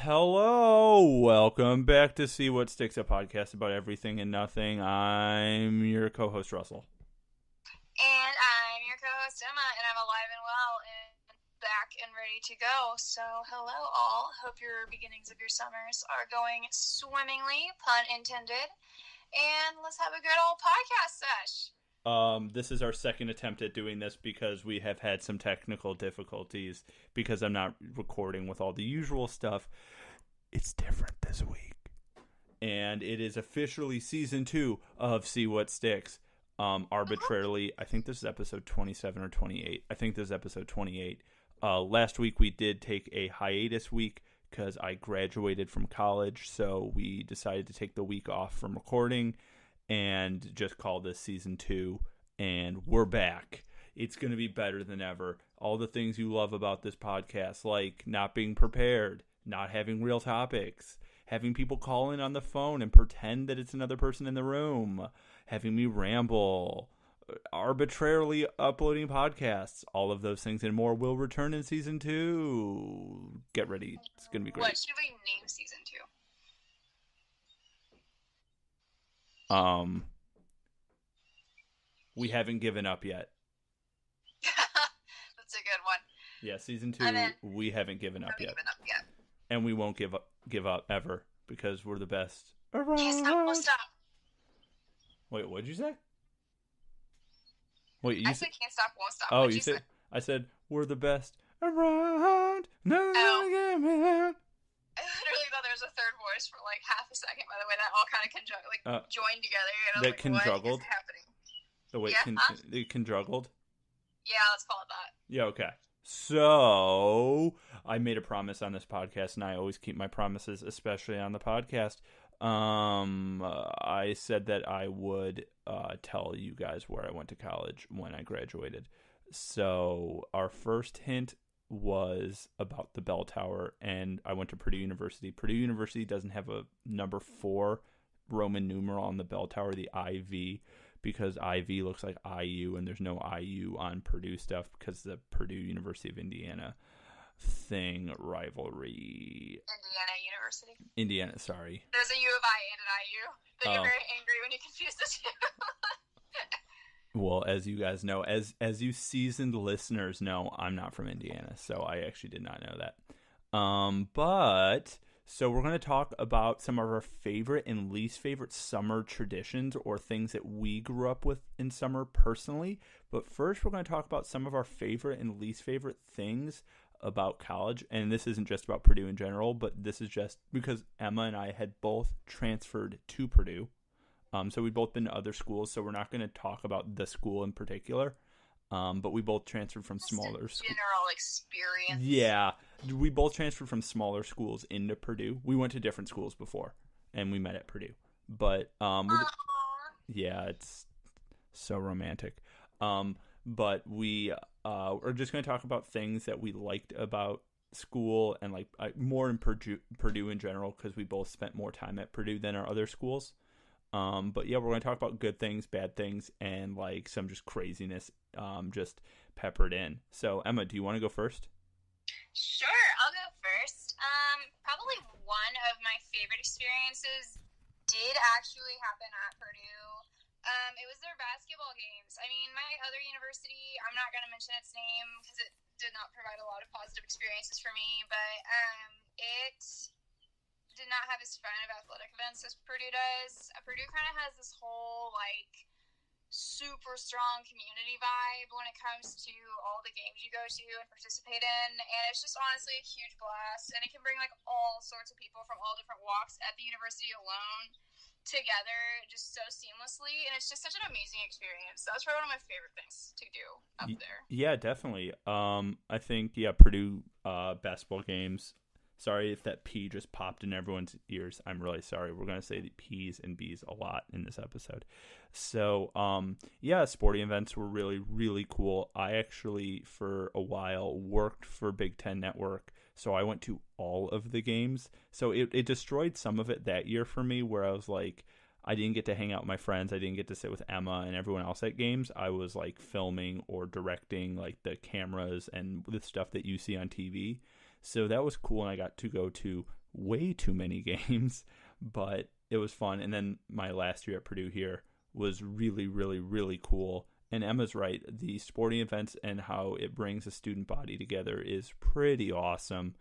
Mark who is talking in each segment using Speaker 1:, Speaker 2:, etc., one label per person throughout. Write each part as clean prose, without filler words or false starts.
Speaker 1: Hello, welcome back to See What Sticks, a podcast about everything and nothing. I'm your co-host, Russell.
Speaker 2: And I'm your co-host, Emma, and I'm alive and well and back and ready to go. So, hello all. Hope your beginnings of your summers are going swimmingly, pun intended. And let's have a good old podcast sesh.
Speaker 1: This is our second attempt at doing this because we have had some technical difficulties because I'm not recording with all the usual stuff. It's different this week. And it is officially season 2 of See What Sticks. Arbitrarily, I think this is episode 27 or 28. I think this is episode 28. Last week we did take a hiatus week because I graduated from college, so we decided to take the week off from recording and just call this season 2, and we're back. It's going to be better than ever. All the things you love about this podcast, like not being prepared, not having real topics, having people call in on the phone and pretend that it's another person in the room, having me ramble, arbitrarily uploading podcasts, all of those things and more will return in season 2. Get ready. It's going to be great.
Speaker 2: What should we name season 2?
Speaker 1: We haven't given up yet.
Speaker 2: That's a good one.
Speaker 1: Yeah, season 2, we haven't given up yet. And we won't give up ever because we're the best around.
Speaker 2: Can't stop, won't stop.
Speaker 1: Wait, what'd you say? Wait,
Speaker 2: I said can't stop, won't stop.
Speaker 1: Oh,
Speaker 2: What'd
Speaker 1: you
Speaker 2: say?
Speaker 1: I said we're the best around. No,
Speaker 2: I literally thought there was a third voice for like half a second. By the way, that all kind of joined together. And I was like, what is happening?
Speaker 1: Oh wait, it conjuggled?
Speaker 2: Yeah, let's call it that.
Speaker 1: Yeah, okay. So I made a promise on this podcast, and I always keep my promises, especially on the podcast. I said that I would tell you guys where I went to college when I graduated. So our first hint was about the bell tower, and I went to Purdue University. Purdue University doesn't have a number 4 Roman numeral on the bell tower, the IV, because IV looks like IU, and there's no IU on Purdue stuff because the Purdue University of Indiana thing rivalry. Indiana, sorry.
Speaker 2: There's a U of I and an IU. They get very angry when you confuse the two.
Speaker 1: Well, as you guys know, as you seasoned listeners know, I'm not from Indiana, so I actually did not know that. So we're going to talk about some of our favorite and least favorite summer traditions or things that we grew up with in summer personally. But first, we're going to talk about some of our favorite and least favorite things about college. And this isn't just about Purdue in general, but this is just because Emma and I had both transferred to Purdue. So we've both been to other schools, so we're not going to talk about the school in particular. But we both transferred from smaller schools.
Speaker 2: General experience.
Speaker 1: Yeah. We both transferred from smaller schools into Purdue. We went to different schools before, and we met at Purdue. But, yeah, it's so romantic. But we are just going to talk about things that we liked about school and, like, more in Purdue in general, because we both spent more time at Purdue than our other schools. But yeah, we're going to talk about good things, bad things, and like some just craziness just peppered in. So Emma, do you want to go first?
Speaker 2: Sure, I'll go first. Probably one of my favorite experiences did actually happen at Purdue. It was their basketball games. I mean, my other university, I'm not going to mention its name because it did not provide a lot of positive experiences for me, but it did not have as fun of athletic events as Purdue does. Purdue kind of has this whole, like, super strong community vibe when it comes to all the games you go to and participate in, and it's just honestly a huge blast, and it can bring, like, all sorts of people from all different walks at the university alone together just so seamlessly, and it's just such an amazing experience. That was probably one of my favorite things to do up there.
Speaker 1: Yeah, definitely. I think, Purdue basketball games. Sorry if that P just popped in everyone's ears. I'm really sorry. We're going to say the P's and B's a lot in this episode. So, sporting events were really, really cool. I actually, for a while, worked for Big Ten Network, so I went to all of the games. So it destroyed some of it that year for me, where I was like, I didn't get to hang out with my friends. I didn't get to sit with Emma and everyone else at games. I was, like, filming or directing, like, the cameras and the stuff that you see on TV. So that was cool, and I got to go to way too many games, but it was fun. And then my last year at Purdue here was really, really, really cool. And Emma's right. The sporting events and how it brings a student body together is pretty awesome.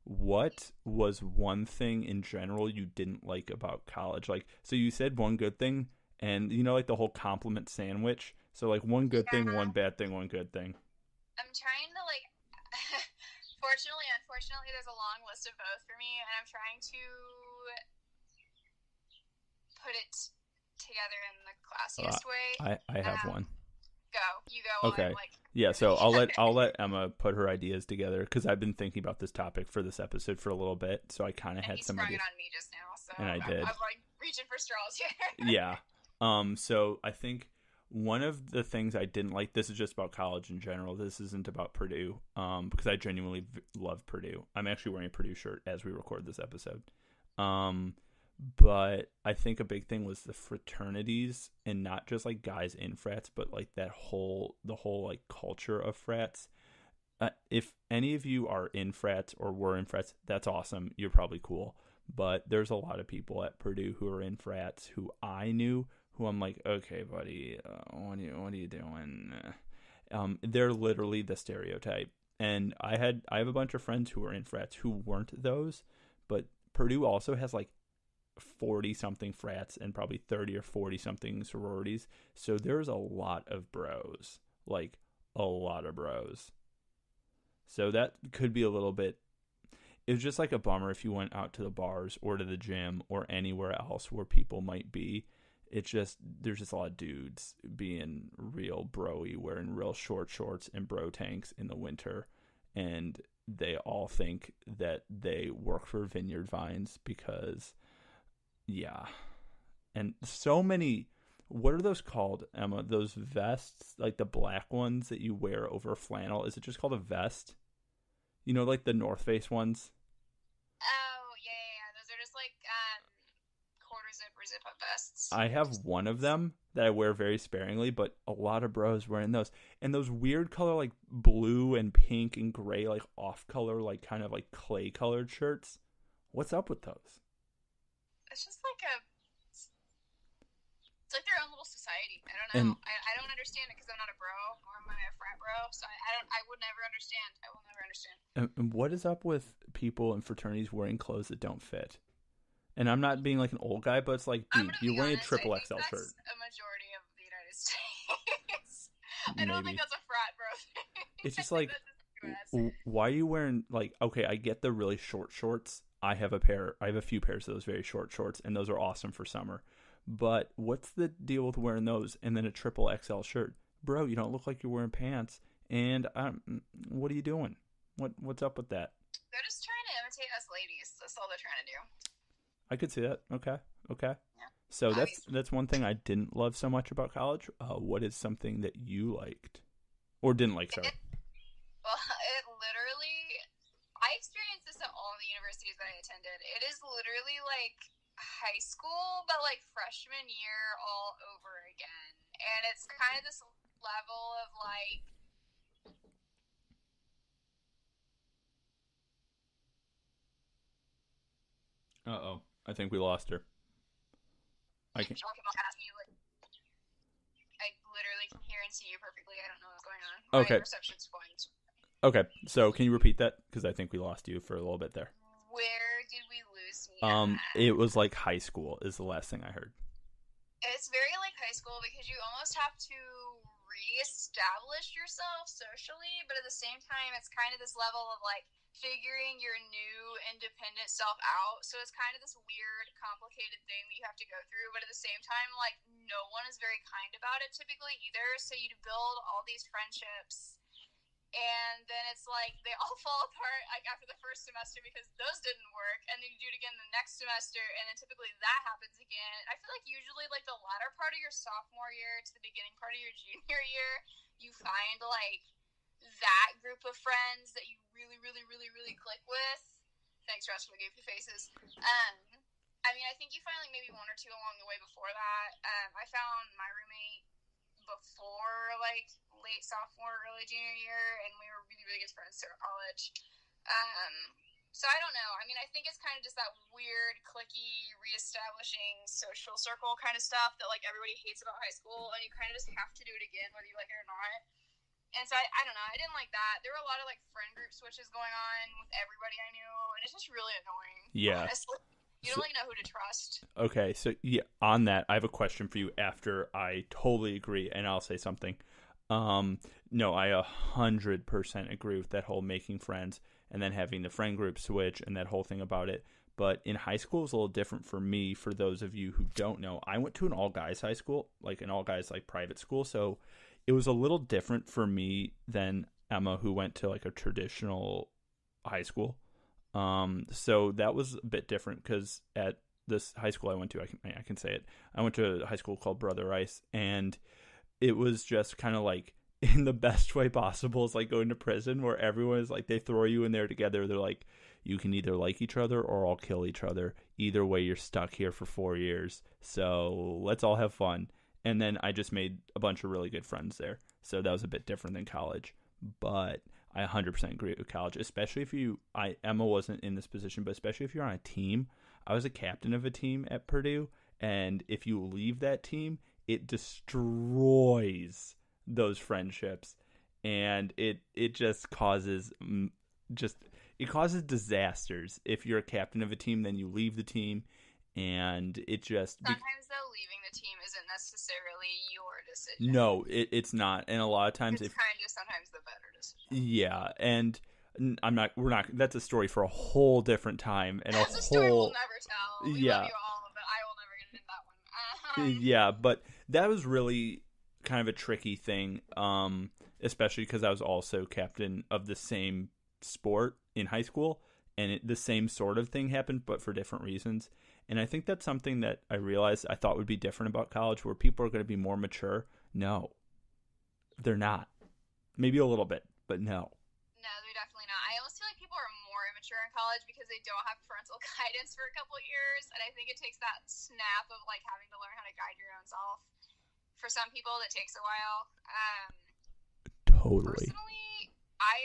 Speaker 1: What was one thing in general you didn't like about college? Like, so you said one good thing, and like the whole compliment sandwich. So like one good thing, one bad thing, one good thing.
Speaker 2: I'm trying to like. Fortunately, unfortunately, there's a long list of both for me, and I'm trying to put it together in the classiest way.
Speaker 1: I have one.
Speaker 2: You go.
Speaker 1: Okay. Yeah, so I'll let Emma put her ideas together because I've been thinking about this topic for this episode for a little bit, so I kind of had some ideas.
Speaker 2: Sprung it on me just now, so
Speaker 1: and I did.
Speaker 2: I'm like reaching for straws here.
Speaker 1: Yeah. So I think one of the things I didn't like, this is just about college in general. This isn't about Purdue, because I genuinely love Purdue. I'm actually wearing a Purdue shirt as we record this episode. But I think a big thing was the fraternities, and not just like guys in frats, but like the whole like culture of frats. If any of you are in frats or were in frats, that's awesome. You're probably cool. But there's a lot of people at Purdue who are in frats who I knew, who I'm like, okay, buddy, what are you doing? They're literally the stereotype. And I have a bunch of friends who were in frats who weren't those, but Purdue also has like 40-something frats and probably 30 or 40-something sororities. So there's a lot of bros, like a lot of bros. So that could be a little bit, it was just like a bummer if you went out to the bars or to the gym or anywhere else where people might be. It's just, there's just a lot of dudes being real bro-y, wearing real short shorts and bro tanks in the winter. And they all think that they work for Vineyard Vines because, yeah. And so many, what are those called, Emma? Those vests, like the black ones that you wear over flannel. Is it just called a vest? Like the North Face ones?
Speaker 2: Oh, yeah. Those are just like quarter zip or zip up vests.
Speaker 1: I have one of them that I wear very sparingly, but a lot of bros wearing those. And those weird color, like blue and pink and gray, like off color, like kind of like clay colored shirts. What's up with those?
Speaker 2: It's just like it's like their own little society. I don't know. I don't understand it because I'm not a bro or am I a frat bro, so I would never understand. I will never understand.
Speaker 1: And what is up with people in fraternities wearing clothes that don't fit? And I'm not being like an old guy, but it's like, dude, you're wearing a triple XL shirt.
Speaker 2: That's a majority of the United States. I don't think that's a frat bro thing.
Speaker 1: It's just like, why are you wearing, like, okay, I get the really short shorts. I have a few pairs of those very short shorts, and those are awesome for summer. But what's the deal with wearing those and then a triple XL shirt? Bro, you don't look like you're wearing pants. And what are you doing? What's up with that?
Speaker 2: They're just trying to imitate us ladies. That's all they're trying to do.
Speaker 1: I could see that. Okay.
Speaker 2: Yeah.
Speaker 1: So that's one thing I didn't love so much about college. What is something that you liked or didn't like? Sorry.
Speaker 2: It literally, I experienced this at all the universities that I attended. It is literally like high school, but like freshman year all over again. And it's kind of this level of like,
Speaker 1: Uh-oh. I think we lost her.
Speaker 2: I literally can hear and see you perfectly. I don't know what's going on.
Speaker 1: Okay.
Speaker 2: My reception's fine.
Speaker 1: Okay, so can you repeat that? Because I think we lost you for a little bit there.
Speaker 2: Where did we lose me?
Speaker 1: It was like high school is the last thing I heard.
Speaker 2: It's very like high school because you almost have to reestablish yourself socially, but at the same time, it's kind of this level of like figuring your new independent self out. So it's kind of this weird, complicated thing that you have to go through, but at the same time, like no one is very kind about it typically either. So you build all these friendships. And then it's like they all fall apart like after the first semester because those didn't work, and then you do it again the next semester, and then typically that happens again. I feel like usually like the latter part of your sophomore year to the beginning part of your junior year, you find like that group of friends that you really, really, really, really click with. Thanks, Russ, for the goofy faces. I mean, I think you find like maybe one or two along the way before that. I found my roommate before like late sophomore, early junior year, and we were really, really good friends throughout college. So I don't know. I mean, I think it's kind of just that weird, cliquey, reestablishing social circle kind of stuff that like everybody hates about high school, and you kind of just have to do it again whether you like it or not. And so I don't know. I didn't like that. There were a lot of like friend group switches going on with everybody I knew, and it's just really annoying.
Speaker 1: Yeah.
Speaker 2: Honestly, you don't really know who to trust.
Speaker 1: Okay, so yeah, on that, I have a question for you after I totally agree, and I'll say something. No, I 100% agree with that whole making friends and then having the friend group switch and that whole thing about it. But in high school, it's a little different for me. For those of you who don't know, I went to an all-guys high school, like an all-guys like private school. So it was a little different for me than Emma, who went to like a traditional high school. So that was a bit different because at this high school I went to, I can say it. I went to a high school called Brother Rice, and it was just kind of like in the best way possible. It's like going to prison where everyone is like, they throw you in there together. They're like, you can either like each other or all kill each other. Either way, you're stuck here for 4 years. So let's all have fun. And then I just made a bunch of really good friends there. So that was a bit different than college. But I 100% agree with college, especially if Emma wasn't in this position, but especially if you're on a team. I was a captain of a team at Purdue, and if you leave that team, it destroys those friendships, and it just causes disasters. If you're a captain of a team, then you leave the team, and it just
Speaker 2: sometimes though leaving the team isn't necessarily your decision.
Speaker 1: No, it's not, and a lot of times
Speaker 2: it's kind of sometimes the better decision.
Speaker 1: Yeah, and we're not. That's a story for a whole different time, and
Speaker 2: that's a story we'll never tell. We
Speaker 1: yeah,
Speaker 2: love you all, but I will never get into that one.
Speaker 1: Yeah, but that was really kind of a tricky thing, especially because I was also captain of the same sport in high school, and the same sort of thing happened, but for different reasons. And I think that's something that I realized I thought would be different about college, where people are going to be more mature. No, they're not. Maybe a little bit, but no.
Speaker 2: No, they're definitely not. I almost feel like people are more immature in college because they don't have parental guidance for a couple of years, and I think it takes that snap of like having to learn how to guide your own self. For some people, that takes a while.
Speaker 1: Totally.
Speaker 2: Personally, I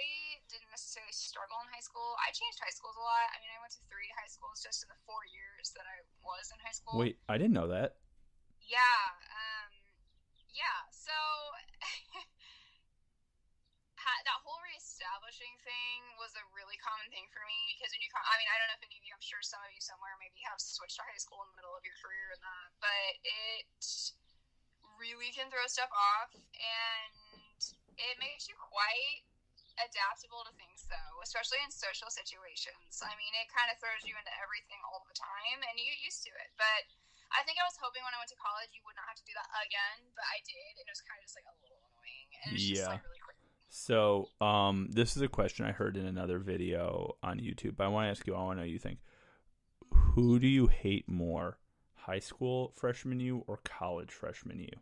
Speaker 2: didn't necessarily struggle in high school. I changed high schools a lot. I mean, I went to 3 high schools just in the 4 years that I was in high school.
Speaker 1: Wait, I didn't know that.
Speaker 2: Yeah. So that whole reestablishing thing was a really common thing for me because when I mean, I don't know if any of you, I'm sure some of you somewhere maybe have switched to high school in the middle of your career and that, but it really can throw stuff off, and it makes you quite adaptable to things, though, especially in social situations. I mean, it kind of throws you into everything all the time, and you get used to it. But I think I was hoping when I went to college you would not have to do that again, but I did, and it was kind of just like a little annoying, and it's just like really quick.
Speaker 1: So, this is a question I heard in another video on YouTube, but I want to ask you, I want to know what you think. Who do you hate more, high school freshman you or college freshman you?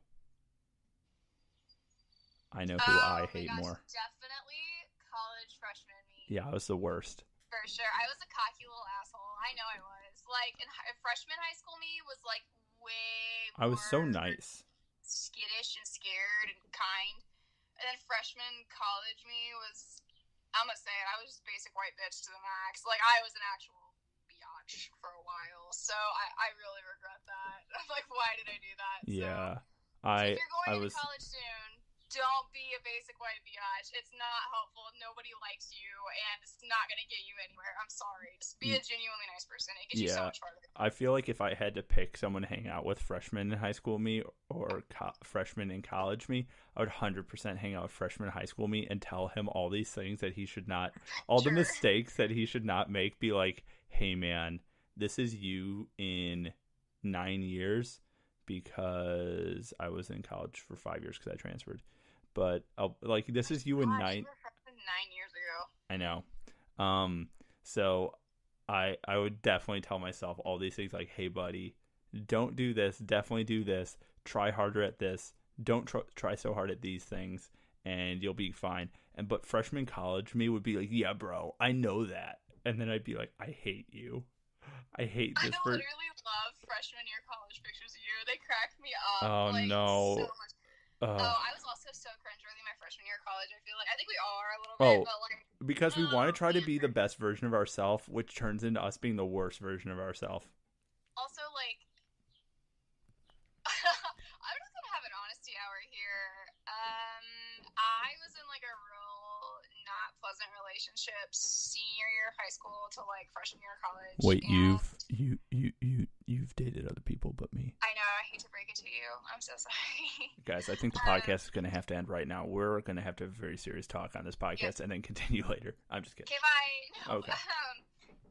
Speaker 1: I know who I hate more.
Speaker 2: Definitely college freshman me.
Speaker 1: Yeah, I was the worst.
Speaker 2: For sure. I was a cocky little asshole. I know I was. Like, freshman high school me was, like, way more...
Speaker 1: I was so nice.
Speaker 2: Skittish and scared and kind. And then freshman college me was... I'm gonna say it. I was just basic white bitch to the max. Like, I was an actual biatch for a while. So, I really regret that. I'm like, why did I do that?
Speaker 1: Yeah.
Speaker 2: So if you're going to college soon... Don't be a basic white biatch. It's not helpful. Nobody likes you, and it's not going to get you anywhere. I'm sorry. Just be a genuinely nice person. It gets you so much farther.
Speaker 1: I feel like if I had to pick someone to hang out with, freshman in high school me or freshman in college me, I would 100% hang out with freshman high school me and tell him all these things that he should not, all the mistakes that he should not make. Be like, hey man, this is you in 9 years, because I was in college for 5 years because I transferred. But like, this is you in 9
Speaker 2: years ago.
Speaker 1: I know. So I would definitely tell myself all these things, like, hey buddy, don't do this, definitely do this, try harder at this, don't try so hard at these things, and you'll be fine. But freshman college me would be like, yeah bro, I know that, and then I'd be like, I hate you, I hate this.
Speaker 2: I literally love freshman year college pictures of you. They cracked me up.
Speaker 1: Oh, like, no.
Speaker 2: So much. I was also so cringeworthy my freshman freshman year of college. I feel like I think we all are a little
Speaker 1: Oh,
Speaker 2: bit, but like
Speaker 1: because we want to try to
Speaker 2: man.
Speaker 1: be the best version of ourselves, which turns into us being the worst version of ourselves.
Speaker 2: Also, like, I'm just gonna have an honesty hour here. I was in like a real not pleasant relationship senior year of high school to like freshman year of college.
Speaker 1: Wait,
Speaker 2: and
Speaker 1: you've dated other people but me.
Speaker 2: I know, I hate to break it to you. I'm so sorry.
Speaker 1: Guys, I think the podcast is going to have to end right now. We're going to have to have a very serious talk on this podcast and then continue later. I'm just kidding.
Speaker 2: Okay, bye. No.
Speaker 1: Okay.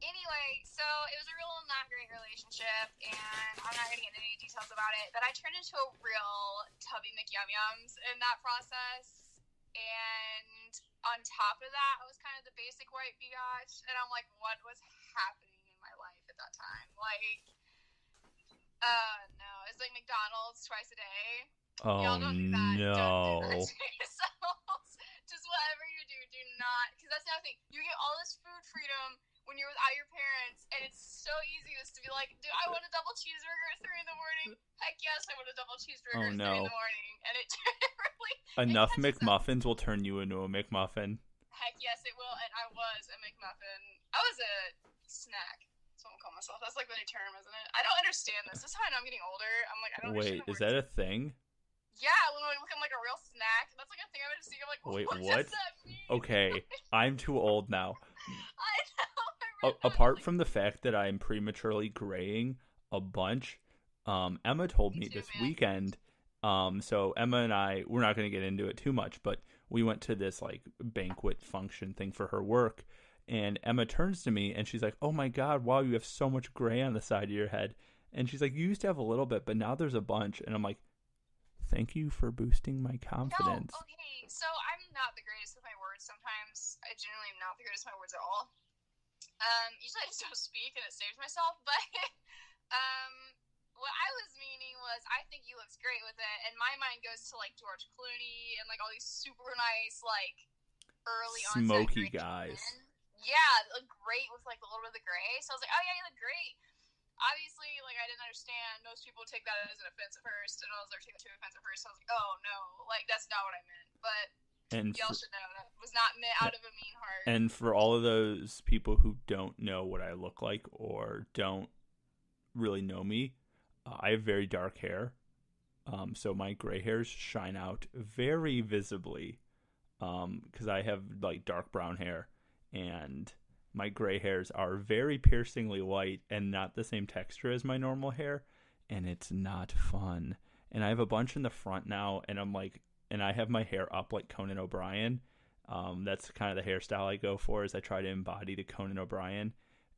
Speaker 2: Anyway, so it was a real not great relationship, and I'm not going to get into any details about it, but I turned into a real Tubby McYum-Yums in that process, and on top of that, I was kind of the basic white biatch, and I'm like, what was happening in my life at that time? Like, no, it's like McDonald's twice a day.
Speaker 1: Oh,
Speaker 2: Y'all don't do that.
Speaker 1: no.
Speaker 2: Don't do that to yourselves. Just whatever you do not, because that's the other thing. You get all this food freedom when you're without your parents, and it's so easy just to be like, dude, I want a double cheeseburger at 3 in the morning. Heck yes, I want a double cheeseburger at 3 in the morning. And it really...
Speaker 1: Enough McMuffins will turn you into a McMuffin.
Speaker 2: Heck yes, it will, and I was a McMuffin. I was a snack. That's what I'm calling myself. That's like the new term, isn't it? I don't understand this. This is how I know I'm getting older. I'm like, I don't
Speaker 1: Wait,
Speaker 2: understand.
Speaker 1: is that a thing?
Speaker 2: Yeah, when I become like a real snack. That's like a thing I would see. I'm like,
Speaker 1: wait,
Speaker 2: what does that mean?
Speaker 1: Okay, I'm too old now.
Speaker 2: I know.
Speaker 1: Apart from the fact that I'm prematurely graying a bunch, Emma told me this weekend. So Emma and I, we're not going to get into it too much, but we went to this like banquet function thing for her work, and Emma turns to me and she's like, "Oh my God, wow, you have so much gray on the side of your head." And she's like, "You used to have a little bit, but now there's a bunch." And I'm like, "Thank you for boosting my confidence."
Speaker 2: No, okay, so I'm not the greatest with my words sometimes. I generally am not the greatest with my words at all. Usually I just don't speak and it saves myself, but what I was meaning was I think you looked great with it, and my mind goes to like George Clooney and like all these super nice like early
Speaker 1: smoky
Speaker 2: onset
Speaker 1: guys.
Speaker 2: Men. Yeah, look great with like a little bit of the gray. So I was like, oh yeah, you look great. Obviously, like I didn't understand. Most people take that as an offense at first, and I was like, take it to offense at first. So I was like, oh no, like that's not what I meant. But y'all should know that was not meant out of a mean heart.
Speaker 1: And for all of those people who don't know what I look like or don't really know me, I have very dark hair. So my gray hairs shine out very visibly because I have like dark brown hair, and my gray hairs are very piercingly white and not the same texture as my normal hair, and it's not fun. And I have a bunch in the front now, and I'm like, and I have my hair up like Conan O'Brien. That's kind of the hairstyle I go for, is I try to embody the Conan O'Brien,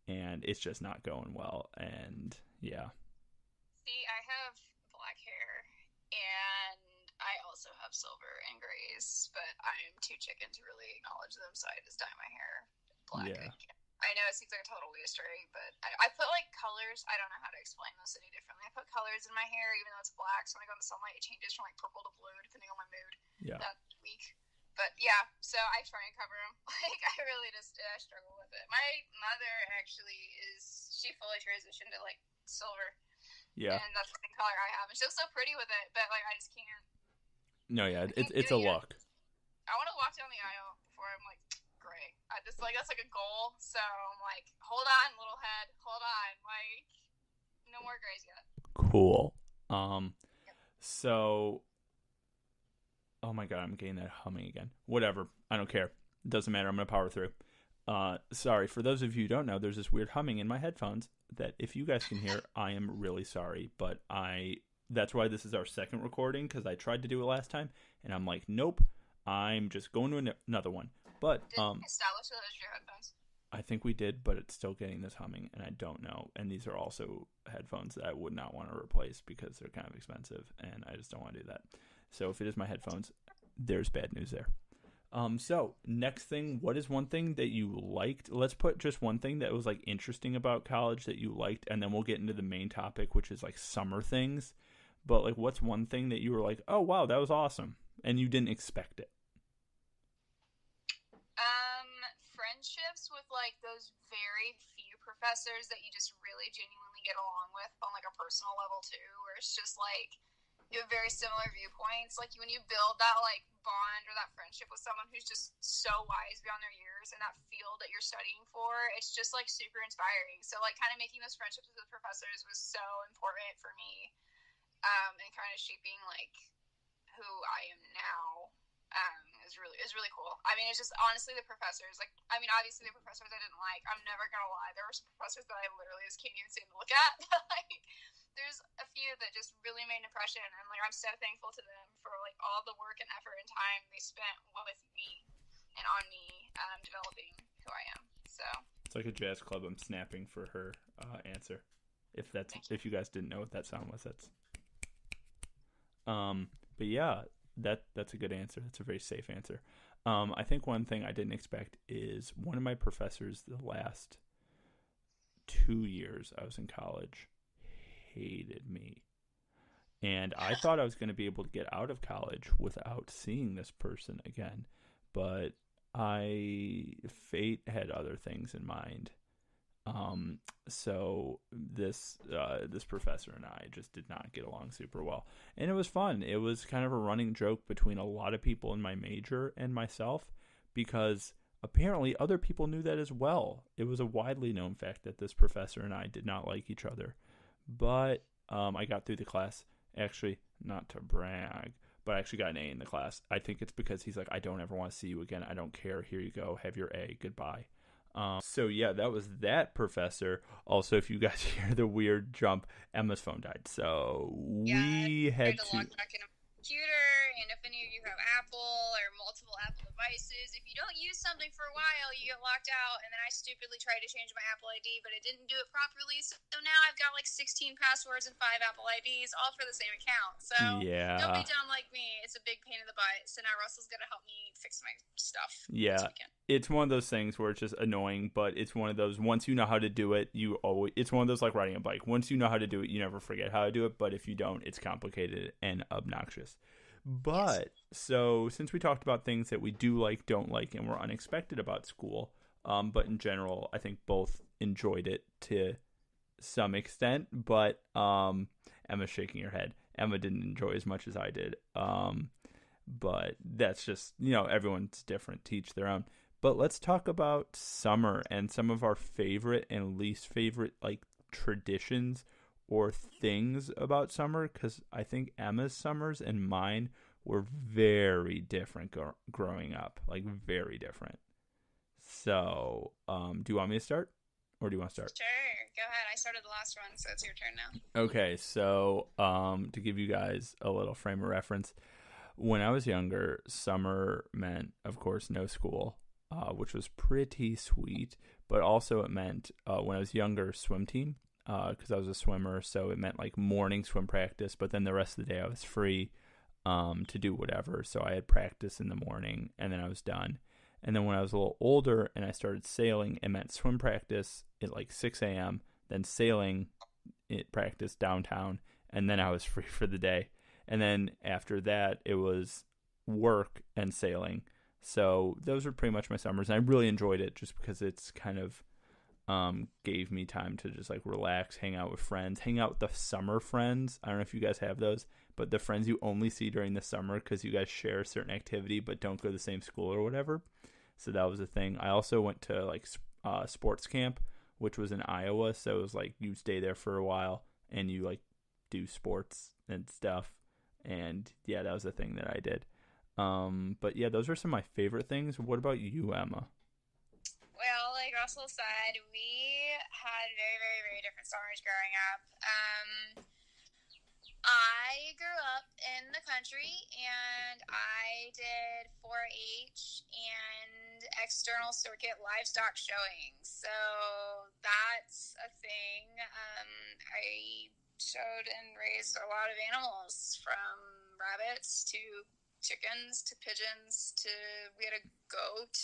Speaker 1: and it's just not going well. And yeah.
Speaker 2: See, I have black hair, and I also have silver and grays, but I'm too chicken to really acknowledge them, so I just dye my hair black.
Speaker 1: Yeah.
Speaker 2: I know it seems like a total waste, right? But I put like colors. I don't know how to explain this any differently. I put colors in my hair, even though it's black. So when I go in the sunlight, it changes from like purple to blue, depending on my mood that week. But yeah, so I try and cover them. Like I really just struggle with it. My mother actually she fully transitioned to like silver.
Speaker 1: Yeah.
Speaker 2: And that's the same color I have, and she looks so pretty with it. But like I just can't.
Speaker 1: No, yeah, it's a look.
Speaker 2: I want to walk down the aisle before I'm like. Gray. I just like that's like a goal. So I'm like, hold on, little head, hold on, like no more grays yet.
Speaker 1: Cool. So, oh my God, I'm getting that humming again. Whatever, I don't care. It doesn't matter. I'm gonna power through. Sorry for those of you who don't know. There's this weird humming in my headphones that if you guys can hear, I am really sorry. But that's why this is our second recording, because I tried to do it last time and I'm like, nope. I'm just going to another one. But
Speaker 2: did you establish those as your headphones?
Speaker 1: I think we did, but it's still getting this humming, and I don't know. And these are also headphones that I would not want to replace because they're kind of expensive, and I just don't want to do that. So if it is my headphones, there's bad news there. So next thing, what is one thing that you liked? Let's put just one thing that was like interesting about college that you liked, and then we'll get into the main topic, which is like summer things. But like, what's one thing that you were like, oh wow, that was awesome, and you didn't expect it?
Speaker 2: Friendships with like those very few professors that you just really genuinely get along with on like a personal level too, where it's just like you have very similar viewpoints. Like when you build that like bond or that friendship with someone who's just so wise beyond their years in that field that you're studying for, it's just like super inspiring. So like kind of making those friendships with the professors was so important for me, and kind of shaping like who I am now. Is really cool. I mean, it's just honestly the professors. Like, I mean, obviously the professors I didn't like. I'm never gonna lie. There were some professors that I literally just can't even stand to look at. Like, there's a few that just really made an impression, and like I'm so thankful to them for like all the work and effort and time they spent with me and on me, developing who I am. So
Speaker 1: it's like a jazz club. I'm snapping for her answer. If you guys didn't know what that sound was, that's. But yeah. That's a good answer. That's a very safe answer. I think one thing I didn't expect is one of my professors the last 2 years I was in college hated me. And I thought I was going to be able to get out of college without seeing this person again. But fate had other things in mind. So this professor and I just did not get along super well, and it was fun. It was kind of a running joke between a lot of people in my major and myself, because apparently other people knew that as well. It was a widely known fact that this professor and I did not like each other, but I got through the class. Actually, not to brag, but I actually got an A in the class. I think it's because he's like, I don't ever want to see you again. I don't care. Here you go. Have your A. Goodbye. So yeah, that was that professor. Also, if you guys hear the weird jump, Emma's phone died. So we had to
Speaker 2: log back in a computer, and if any of you have Apple or multiple Apple devices, if you don't use something for a while, you get locked out. And then I stupidly tried to change my Apple ID, but it didn't do it properly. So now I've got like 16 passwords and 5 Apple IDs, all for the same account. So
Speaker 1: yeah,
Speaker 2: don't be dumb like me. It's a big pain in the butt. So now Russell's gonna help me fix my stuff.
Speaker 1: Yeah, it's one of those things where it's just annoying, but it's one of those, once you know how to do it, it's one of those like riding a bike. Once you know how to do it, you never forget how to do it. But if you don't, it's complicated and obnoxious. But so since we talked about things that we do like, don't like, and were unexpected about school, but in general, I think both enjoyed it to some extent. But Emma's shaking her head. Emma didn't enjoy as much as I did. But that's just, everyone's different, to each their own. But let's talk about summer and some of our favorite and least favorite like traditions or things about summer, because I think Emma's summers and mine were very different growing up, like very different. So, do you want me to start, or do you want to start?
Speaker 2: Sure, go ahead. I started the last one, so it's your turn now.
Speaker 1: Okay, so to give you guys a little frame of reference, when I was younger, summer meant, of course, no school, which was pretty sweet, but also it meant, when I was younger, swim team. Because I was a swimmer, so it meant like morning swim practice, but then the rest of the day I was free to do whatever. So I had practice in the morning, and then I was done. And then when I was a little older and I started sailing, it meant swim practice at like 6 a.m., then sailing practice downtown, and then I was free for the day. And then after that, it was work and sailing. So those were pretty much my summers, and I really enjoyed it just because it's kind of gave me time to just like relax, hang out with friends, hang out with the summer friends. I don't know if you guys have those, but the friends you only see during the summer because you guys share a certain activity but don't go to the same school or whatever. So that was a thing. I also went to like sports camp, which was in Iowa. So it was like you stay there for a while and you like do sports and stuff. And yeah, that was a thing that I did. But yeah, those are some of my favorite things. What about you, Emma?
Speaker 2: Well, like Russell said, we had very, very, very different summers growing up. I grew up in the country, and I did 4-H and external circuit livestock showing. So that's a thing. I showed and raised a lot of animals, from rabbits to chickens to pigeons to, we had a goat,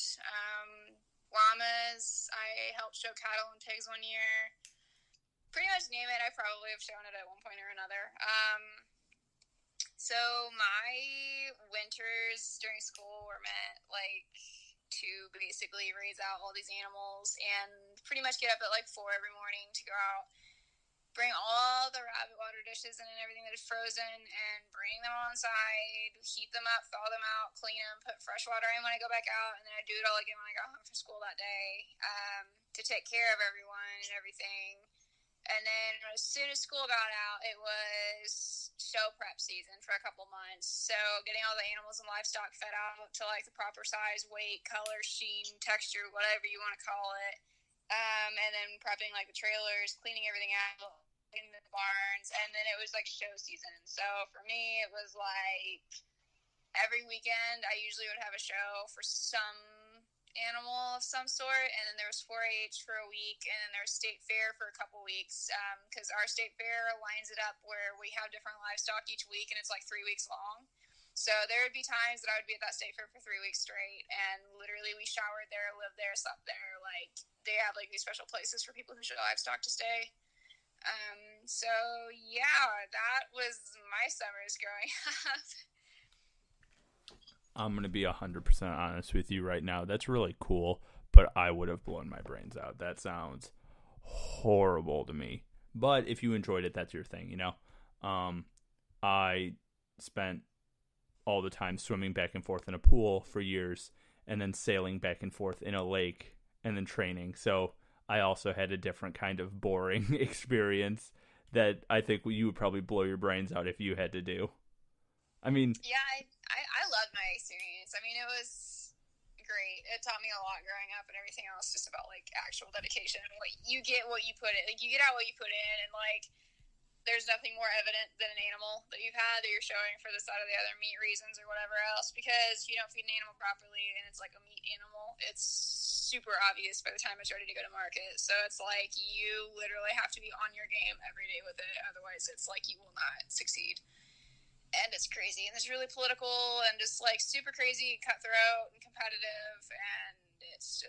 Speaker 2: llamas. I helped show cattle and pigs one year. Pretty much name it, I probably have shown it at one point or another. So my winters during school were meant like to basically raise out all these animals and pretty much get up at like 4 every morning to go out bring all the rabbit water dishes and everything that is frozen and bring them on side, heat them up, thaw them out, clean them, put fresh water in when I go back out, and then I do it all again when I got home from school that day, to take care of everyone and everything. And then as soon as school got out, it was show prep season for a couple months. So getting all the animals and livestock fed out to like the proper size, weight, color, sheen, texture, whatever you want to call it. And then prepping like the trailers, cleaning everything out in the barns, and then it was like show season. So for me, it was like every weekend I usually would have a show for some animal of some sort, and then there was 4-H for a week, and then there was state fair for a couple weeks, because our state fair lines it up where we have different livestock each week, and it's like 3 weeks long. So there would be times that I would be at that state fair for 3 weeks straight, and literally we showered there, lived there, slept there. Like, they have like these special places for people who show livestock to stay. So yeah, that was my summers growing up.
Speaker 1: I'm going to be 100% honest with you right now. That's really cool, but I would have blown my brains out. That sounds horrible to me. But if you enjoyed it, that's your thing, you know? I spent all the time swimming back and forth in a pool for years, and then sailing back and forth in a lake, and then training. So I also had a different kind of boring experience that I think you would probably blow your brains out if you had to do. I mean...
Speaker 2: Yeah, I loved my experience. I mean, it was great. It taught me a lot growing up and everything else, just about, like, actual dedication. Like, you get what you put in. Like, you get out what you put in, and, like, there's nothing more evident than an animal that you've had that you're showing for this, that, or the other meat reasons or whatever else, because if you don't feed an animal properly and it's like a meat animal, it's super obvious by the time it's ready to go to market. So it's like you literally have to be on your game every day with it, otherwise it's like you will not succeed. And it's crazy, and it's really political and just like super crazy, cutthroat and competitive, and it's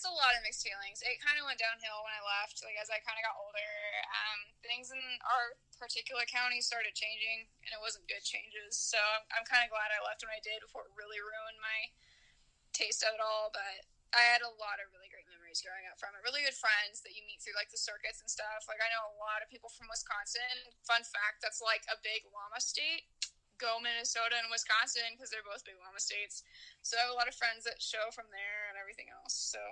Speaker 2: a lot of mixed feelings. It kind of went downhill when I left, like as I kind of got older. Things in our particular county started changing, and it wasn't good changes. So I'm kind of glad I left when I did before it really ruined my taste of it all. But I had a lot of really great memories growing up from it. Really good friends that you meet through like the circuits and stuff. Like I know a lot of people from Wisconsin. Fun fact, that's like a big llama state. Go Minnesota and Wisconsin, because they're both big llama states. So I have a lot of friends that show from there and everything else. So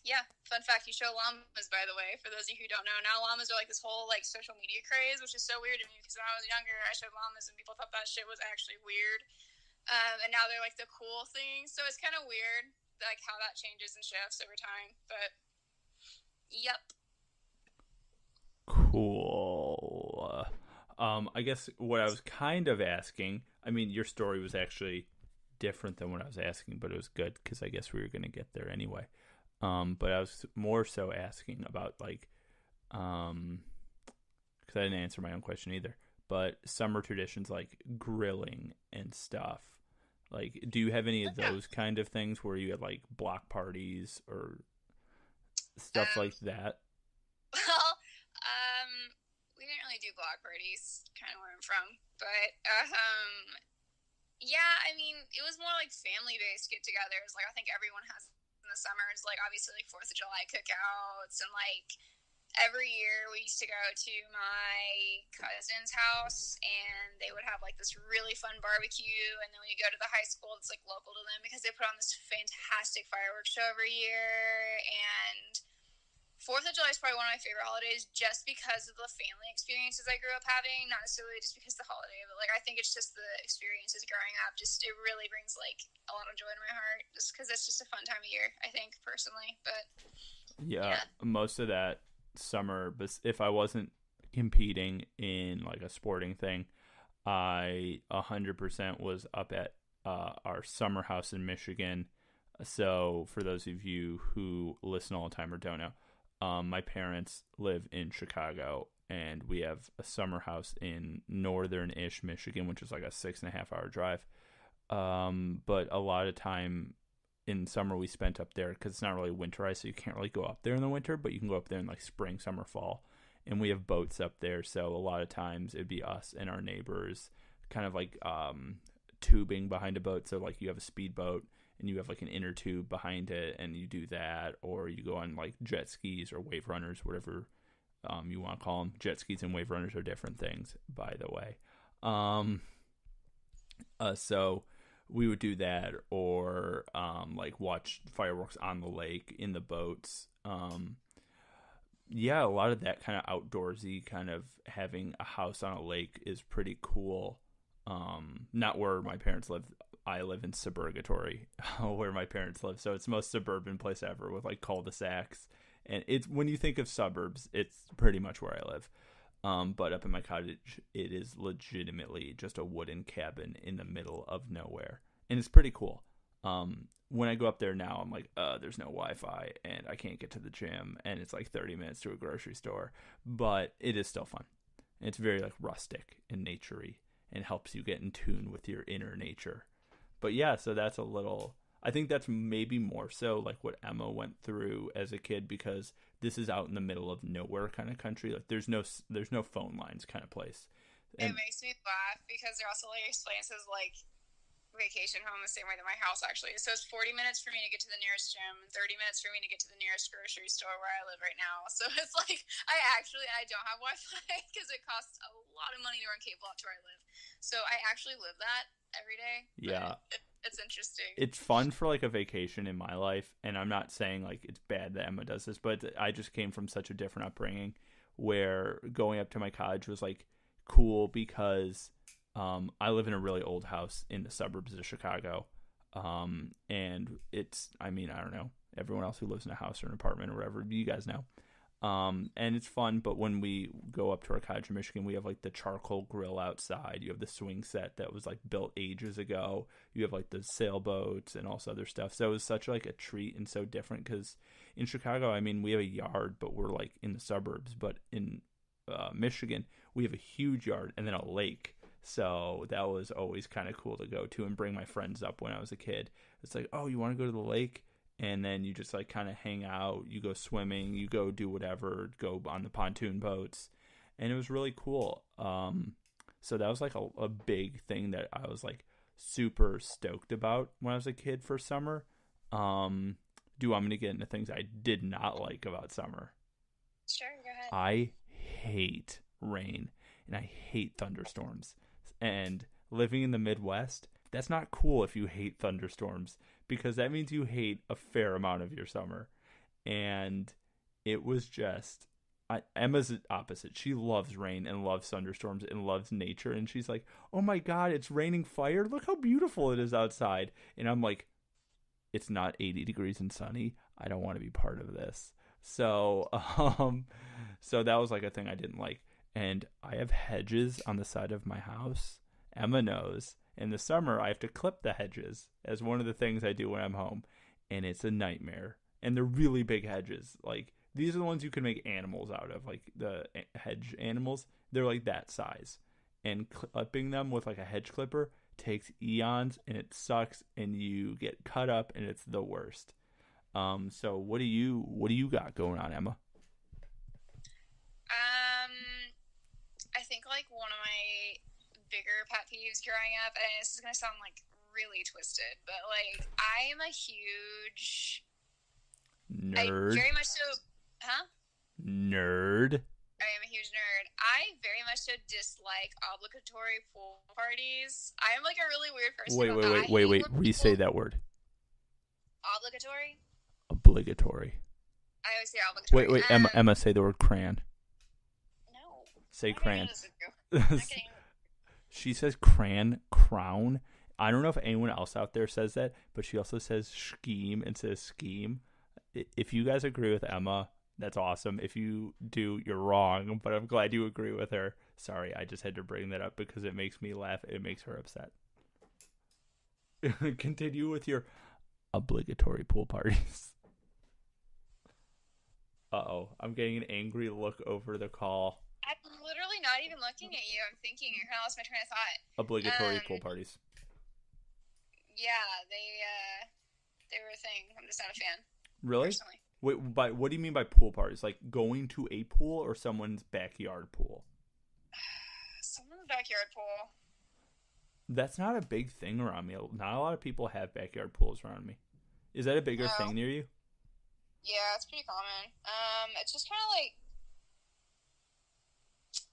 Speaker 2: yeah, fun fact, you show llamas, by the way, for those of you who don't know. Now llamas are like this whole like social media craze, which is so weird to me, because when I was younger I showed llamas and people thought that shit was actually weird. And now they're like the cool thing. So it's kind of weird like how that changes and shifts over time. But yep.
Speaker 1: Cool. I guess what I was kind of asking, I mean, your story was actually different than what I was asking, but it was good because I guess we were going to get there anyway. But I was more so asking about like, because I didn't answer my own question either, but summer traditions like grilling and stuff. Like, do you have any of those kind of things where you had like block parties or stuff like that?
Speaker 2: Well, we didn't really do block parties, kind of where I'm from, but yeah, I mean, it was more like family-based get-togethers. Like I think everyone has in the summers, like obviously like 4th of July cookouts, and like every year we used to go to my cousin's house, and they would have like this really fun barbecue, and then we go to the high school that's like local to them, because they put on this fantastic fireworks show every year. And 4th of July is probably one of my favorite holidays, just because of the family experiences I grew up having, not necessarily just because of the holiday, but like I think it's just the experiences growing up. Just it really brings like a lot of joy in my heart, just because it's just a fun time of year, I think, personally. But
Speaker 1: yeah, most of that summer, but if I wasn't competing in like a sporting thing, I 100% was up at our summer house in Michigan. So for those of you who listen all the time or don't know, my parents live in Chicago, and we have a summer house in northern-ish Michigan, which is like a 6.5-hour drive. But a lot of time in summer we spent up there, because it's not really winterized, so you can't really go up there in the winter, but you can go up there in like spring, summer, fall. And we have boats up there, so a lot of times it'd be us and our neighbors kind of like tubing behind a boat. So like you have a speedboat, and you have like an inner tube behind it, and you do that, or you go on like jet skis or wave runners, whatever you want to call them. Jet skis and wave runners are different things, by the way. So we would do that, or like watch fireworks on the lake in the boats. Yeah, a lot of that kind of outdoorsy, kind of having a house on a lake is pretty cool. Not where my parents live. I live in Suburgatory, where my parents live. So it's the most suburban place ever with like cul-de-sacs. And it's, when you think of suburbs, it's pretty much where I live. But up in my cottage, it is legitimately just a wooden cabin in the middle of nowhere. And it's pretty cool. When I go up there now, I'm like, there's no Wi-Fi and I can't get to the gym. And it's like 30 minutes to a grocery store. But it is still fun. And it's very like rustic and naturey and helps you get in tune with your inner nature. But yeah, so that's a little... I think that's maybe more so like what Emma went through as a kid, because this is out in the middle of nowhere kind of country. Like there's no phone lines kind of place.
Speaker 2: And it makes me laugh because they're also like explains his like vacation home the same way that my house actually is. So it's 40 minutes for me to get to the nearest gym and 30 minutes for me to get to the nearest grocery store where I live right now. So it's like I don't have Wi-Fi because it costs a lot of money to run cable out to where I live. So I actually live that every day.
Speaker 1: Yeah.
Speaker 2: It's interesting.
Speaker 1: It's fun for like a vacation in my life, and I'm not saying like it's bad that Emma does this, but I just came from such a different upbringing where going up to my cottage was like cool because I live in a really old house in the suburbs of Chicago, and it's, I mean, I don't know, everyone else who lives in a house or an apartment or whatever, you guys know. And it's fun, but when we go up to our cottage in Michigan, we have like the charcoal grill outside. You have the swing set that was like built ages ago. You have like the sailboats and all this other stuff. So it was such like a treat and so different because in Chicago, I mean, we have a yard, but we're like in the suburbs. But in Michigan, we have a huge yard and then a lake. So that was always kind of cool to go to and bring my friends up when I was a kid. It's like, oh, you want to go to the lake? And then you just like kind of hang out, you go swimming, you go do whatever, go on the pontoon boats. And it was really cool. So that was like a big thing that I was like super stoked about when I was a kid for summer. I'm going to get into things I did not like about summer.
Speaker 2: Sure, go ahead.
Speaker 1: I hate rain and I hate thunderstorms. And living in the Midwest, that's not cool if you hate thunderstorms, because that means you hate a fair amount of your summer. And it was just, Emma's the opposite. She loves rain and loves thunderstorms and loves nature. And she's like, oh my God, it's raining fire. Look how beautiful it is outside. And I'm like, it's not 80 degrees and sunny. I don't want to be part of this. So, so that was like a thing I didn't like. And I have hedges on the side of my house. Emma knows. In the summer, I have to clip the hedges as one of the things I do when I'm home. And it's a nightmare. And they're really big hedges. Like, these are the ones you can make animals out of. Like, the hedge animals, they're like that size. And clipping them with like a hedge clipper takes eons, and it sucks, and you get cut up, and it's the worst. So what do you got going on, Emma?
Speaker 2: I think like one of my bigger pet peeves growing up, and this is gonna sound like really twisted, but like I am a huge
Speaker 1: nerd.
Speaker 2: I very much so, huh?
Speaker 1: Nerd.
Speaker 2: I am a huge nerd. I very much so dislike obligatory pool parties. I am like a really weird person.
Speaker 1: Wait. Re-say that word.
Speaker 2: Obligatory.
Speaker 1: Obligatory.
Speaker 2: I always say obligatory.
Speaker 1: Wait, Emma, say the word crayon.
Speaker 2: No.
Speaker 1: Say crayon. She says crayon, crown. I don't know if anyone else out there says that, but she also says scheme instead of scheme. If you guys agree with Emma, that's awesome. If you do, you're wrong, but I'm glad you agree with her. Sorry, I just had to bring that up because it makes me laugh. It makes her upset. Continue with your obligatory pool parties. Uh-oh, I'm getting an angry look over the call.
Speaker 2: I'm literally not even looking at you. I'm thinking. You're kind of lost my train of thought.
Speaker 1: Obligatory pool parties.
Speaker 2: Yeah, they were a thing. I'm just not a fan.
Speaker 1: Really?
Speaker 2: Personally.
Speaker 1: Wait, what do you mean by pool parties? Like going to a pool or someone's backyard pool?
Speaker 2: Someone's backyard pool.
Speaker 1: That's not a big thing around me. Not a lot of people have backyard pools around me. Is that a bigger thing near you?
Speaker 2: Yeah, it's pretty common. It's just kind of like,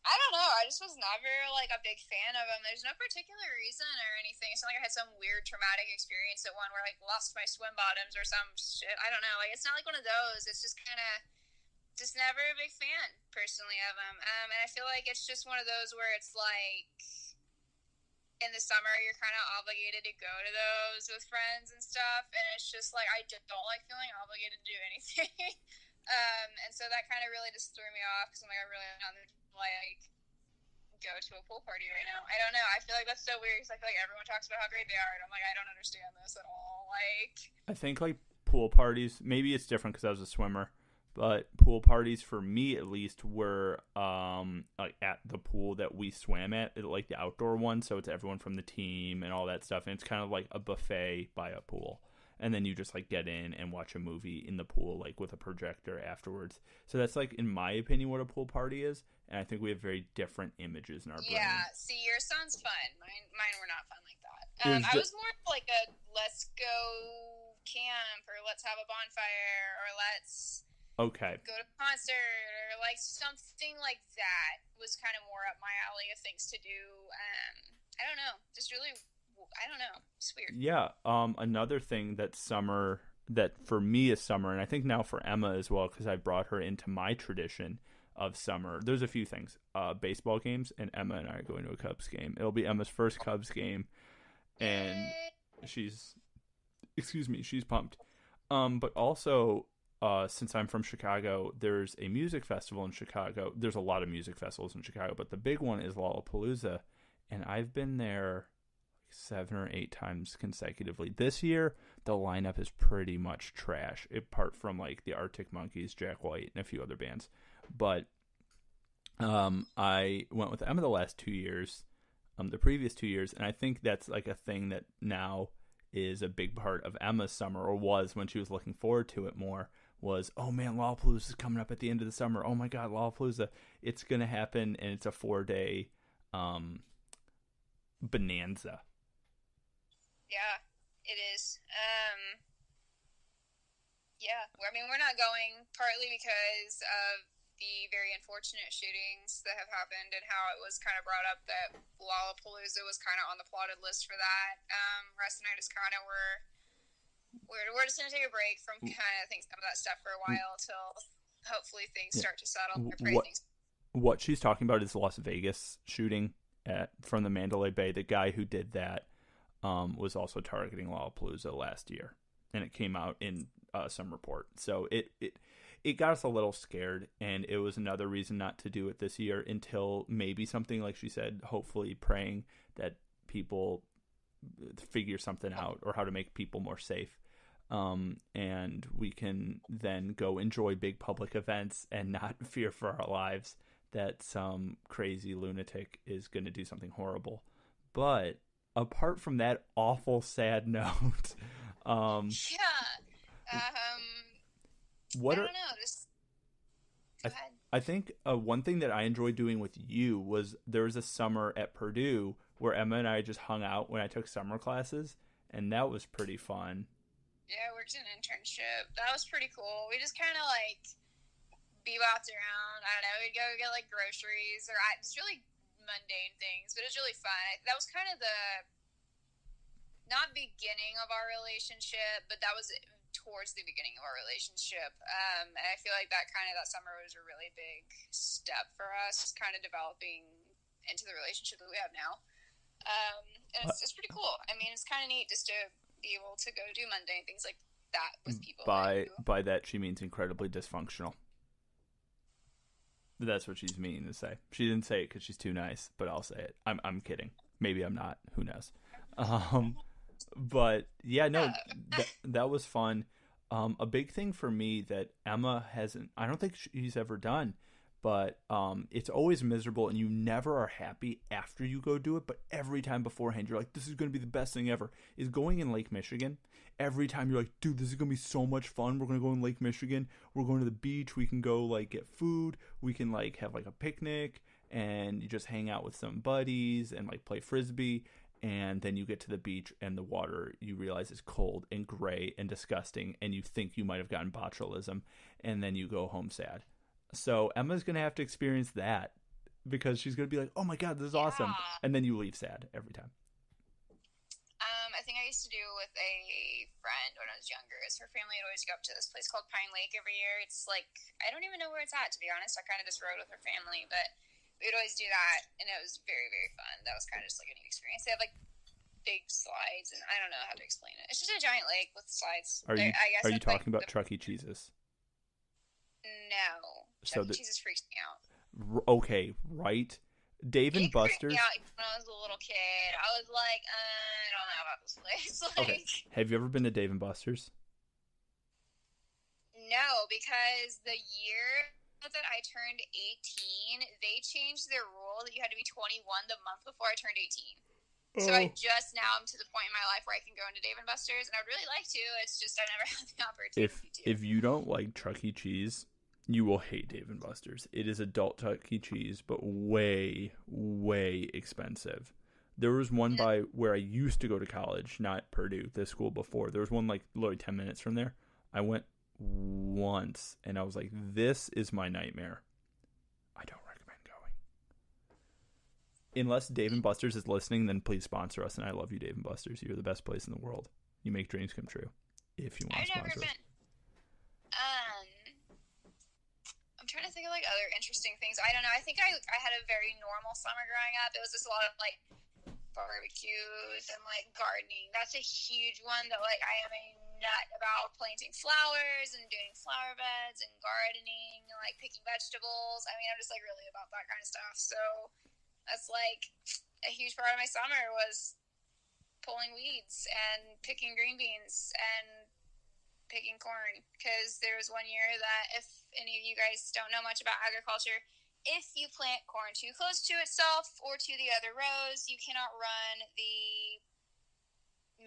Speaker 2: I don't know. I just was never like a big fan of them. There's no particular reason or anything. It's not like I had some weird traumatic experience at one where I like lost my swim bottoms or some shit. I don't know. Like it's not like one of those. It's just kind of just never a big fan personally of them. And I feel like it's just one of those where it's like in the summer you're kind of obligated to go to those with friends and stuff, and it's just like I just don't like feeling obligated to do anything. And so that kind of really just threw me off because I'm like I really don't like go to a pool party right now. I don't know. I feel like that's so weird because I feel like everyone talks about how great they are, and I'm like I don't understand this at all. Like
Speaker 1: I think like pool parties, maybe it's different because I was a swimmer, but pool parties for me at least were like at the pool that we swam at, like the outdoor one, so it's everyone from the team and all that stuff, and it's kind of like a buffet by a pool, and then you just like get in and watch a movie in the pool like with a projector afterwards. So that's like in my opinion what a pool party is, and I think we have very different images in our brain.
Speaker 2: yeah, see, yours sounds fun. Mine were not fun like that.
Speaker 1: There's
Speaker 2: I was more like a let's go camp or let's have a bonfire or let's
Speaker 1: Okay.
Speaker 2: go to a concert or like something like that was kind of more up my alley of things to do. I don't know, just really, I don't know, it's weird.
Speaker 1: Yeah. Another thing that summer that for me is summer, and I think now for Emma as well, because I brought her into my tradition of summer. There's a few things. Baseball games, and Emma and I are going to a Cubs game. It'll be Emma's first Cubs game, and she's pumped. But also, since I'm from Chicago, there's a music festival in Chicago. There's a lot of music festivals in Chicago, but the big one is Lollapalooza, and I've been there 7 or 8 times consecutively. This year, the lineup is pretty much trash, apart from like the Arctic Monkeys, Jack White, and a few other bands. But I went with Emma the last 2 years, the previous 2 years, and I think that's like a thing that now is a big part of Emma's summer, or was when she was looking forward to it more, was, oh man, Lollapalooza is coming up at the end of the summer. Oh my God, Lollapalooza. It's going to happen, and it's a 4-day bonanza.
Speaker 2: Yeah, it is. Yeah, I mean, we're not going partly because of the very unfortunate shootings that have happened and how it was kind of brought up that Lollapalooza was kind of on the plotted list for that. Russ and I just kind of we're just gonna take a break from kind of think some of that stuff for a while till hopefully things start to settle.
Speaker 1: What she's talking about is Las Vegas shooting from the Mandalay Bay. The guy who did that was also targeting Lollapalooza last year, and it came out in some report. So it got us a little scared, and it was another reason not to do it this year until maybe something, like she said, hopefully praying that people figure something out or how to make people more safe. And we can then go enjoy big public events and not fear for our lives that some crazy lunatic is going to do something horrible. But apart from that awful, sad note, I don't know. Go ahead. I think one thing that I enjoyed doing with you was there was a summer at Purdue where Emma and I just hung out when I took summer classes, and that was pretty fun.
Speaker 2: Yeah, I worked an internship. That was pretty cool. We just kind of like bebopped around. I don't know. We'd go get like groceries or just really mundane things, but it was really fun. That was kind of the not beginning of our relationship, but that was towards the beginning of our relationship. And I feel like that summer was a really big step for us, kind of developing into the relationship that we have now. And it's pretty cool. I mean, it's kind of neat just to be able to go do mundane things like that with people.
Speaker 1: By that, she means incredibly dysfunctional. That's what she's meaning to say. She didn't say it because she's too nice, but I'll say it. I'm kidding. Maybe I'm not. Who knows? But yeah, no, that was fun. A big thing for me that Emma hasn't, I don't think she's ever done, but it's always miserable and you never are happy after you go do it. But every time beforehand, you're like, this is going to be the best thing ever, is going in Lake Michigan. Every time you're like, dude, this is going to be so much fun. We're going to go in Lake Michigan. We're going to the beach. We can go like get food. We can like have like a picnic and you just hang out with some buddies and like play Frisbee. And then you get to the beach and the water, you realize is cold and gray and disgusting. And you think you might have gotten botulism. And then you go home sad. So Emma's going to have to experience that because she's gonna be like, "Oh my god, this is awesome,"
Speaker 2: Yeah.
Speaker 1: and then you leave sad every time.
Speaker 2: I think I used to do with a friend when I was younger. Is her family would always go up to this place called Pine Lake every year. It's like I don't even know where it's at, to be honest. I kind of just rode with her family, but we'd always do that, and it was very, very fun. That was kind of just like a neat experience. They have like big slides, and I don't know how to explain it. It's just a giant lake with slides.
Speaker 1: Are you
Speaker 2: I guess
Speaker 1: are you
Speaker 2: it's like
Speaker 1: talking about Chuck E. Cheese's?
Speaker 2: no.
Speaker 1: So
Speaker 2: Chuck E. Cheese freaks me out.
Speaker 1: Okay, right. Dave and
Speaker 2: It creeped
Speaker 1: Buster's.
Speaker 2: me out when I was a little kid. I was like, I don't know about this place.
Speaker 1: Okay, have you ever been to Dave and Buster's?
Speaker 2: No, because the year that I turned 18, they changed their rule that you had to be 21 the month before I turned 18. So I just now am to the point in my life where I can go into Dave and Buster's, and I would really like to. It's just I never had the opportunity to.
Speaker 1: If you don't like Chuck E. Cheese, you will hate Dave and Buster's. It is adult Chuck E. Cheese, but way, way expensive. There was one by where I used to go to college, not Purdue, the school before. There was one like literally 10 minutes from there. I went once, and I was like, this is my nightmare. I don't recommend going. Unless Dave and Buster's is listening, then please sponsor us, and I love you, Dave and Buster's. You're the best place in the world. You make dreams come true. If you want to sponsor us.
Speaker 2: I'm trying to think of like other interesting things. I don't know. I think I had a very normal summer growing up. It was just a lot of like barbecues and like gardening. That's a huge one that like I am a nut about, planting flowers and doing flower beds and gardening and like picking vegetables. I mean, I'm just like really about that kind of stuff. So that's like a huge part of my summer was pulling weeds and picking green beans and picking corn, because there was one year that, if any of you guys don't know much about agriculture, if you plant corn too close to itself or to the other rows, you cannot run the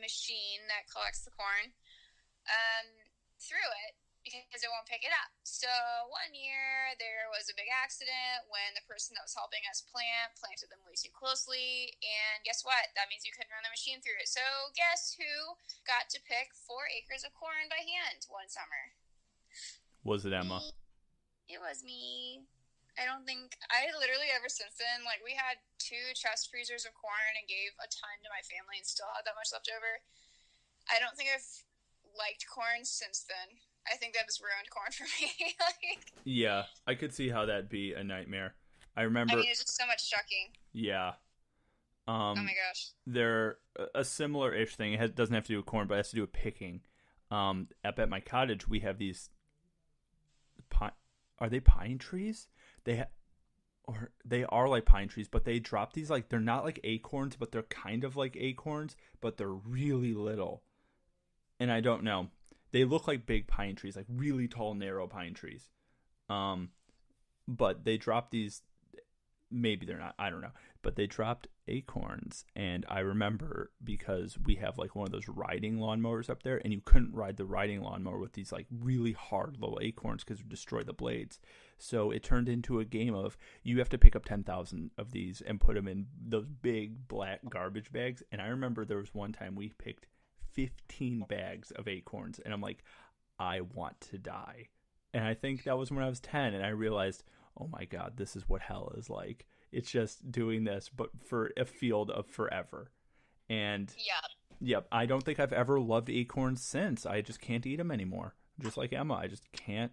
Speaker 2: machine that collects the corn through it because it won't pick it up. So one year there was a big accident when the person that was helping us planted them way too closely, and guess what? That means you couldn't run the machine through it. So guess who got to pick 4 acres of corn by hand one summer?
Speaker 1: Was it Emma?
Speaker 2: It was me. I literally ever since then, like we had 2 chest freezers of corn and gave a ton to my family and still had that much left over. I don't think I've liked corn since then. I think that has ruined corn for me.
Speaker 1: Yeah, I could see how that'd be a nightmare. I remember.
Speaker 2: I mean, it's just so much shucking.
Speaker 1: Yeah.
Speaker 2: Oh my gosh.
Speaker 1: They're a similar-ish thing. It doesn't have to do with corn, but it has to do with picking. Up at my cottage, we have these. Are they pine trees? They are like pine trees, but they drop these like they're not like acorns, but they're kind of like acorns, but they're really little. And I don't know. They look like big pine trees, like really tall, narrow pine trees. But they drop these, maybe they're not, I don't know. But they dropped acorns. And I remember because we have like one of those riding lawnmowers up there, and you couldn't ride the riding lawnmower with these like really hard little acorns because it would destroy the blades. So it turned into a game of you have to pick up 10,000 of these and put them in those big black garbage bags. And I remember there was one time we picked 15 bags of acorns, and I'm like, I want to die. And I think that was when I was 10, and I realized, oh my god, this is what hell is like. It's just doing this, but for a field of forever. And yep, I don't think I've ever loved acorns since. I just can't eat them anymore. Just like Emma, I just can't